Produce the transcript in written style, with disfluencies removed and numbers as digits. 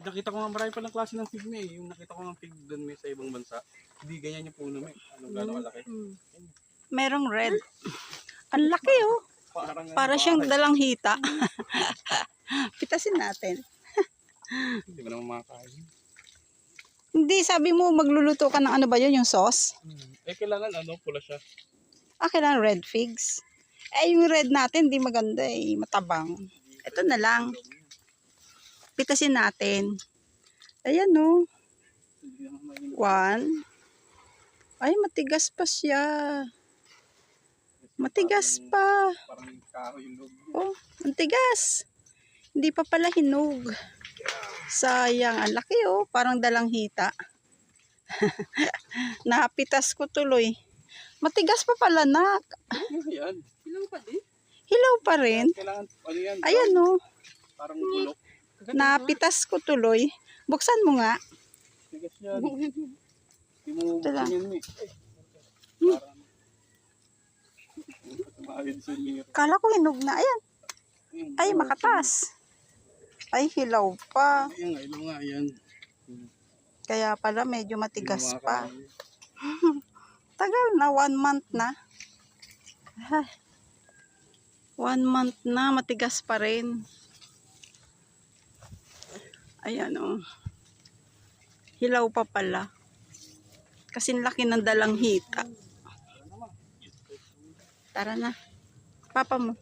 nakita ko nga marami palang klase ng fig may. Yung nakita ko ng fig doon may sa ibang bansa. Hindi ganyan yung puno may. Ano gano'ng kalaki. Merong red. Ang laki oh. Para siyang dalang hita. Pitasin natin. Hindi mo naman makakain. Hindi, sabi mo magluluto ka ng ano ba yun, yung sauce? Kailangan pula siya. Kailangan red figs. Yung red natin, di maganda matabang. Ito na lang. Pitasin natin. Ayan no. 1. Ay, matigas pa siya. Matigas pa. Parang kahoy yung loob. Oh, ang tigas. Hindi pa pala hinog. Sayang, ang laki oh, parang dalang hita. Napitas ko tuloy. Matigas pa pala nak. Ayan. Hilaw pa din. Hilaw pa rin. Kailangan, ano yan? Ayan oh. Parang bulok. Napitas ko tuloy. Buksan mo nga. Tigas yan. Hindi mo Ito lang. buksan yan Parang maayod sa mirror. Kala ko hinog na. Ayan. Ay, makatas. Ay, hilaw pa. Ayan nga, ilaw nga yan. Kaya pala medyo matigas Hindi mo pa. makakain. Tagal na, 1 month na. Ay, 1 month na, matigas pa rin. Ayan o. Hilaw pa pala. Kasing laki ng dalang hita. Tara na. Papa mo.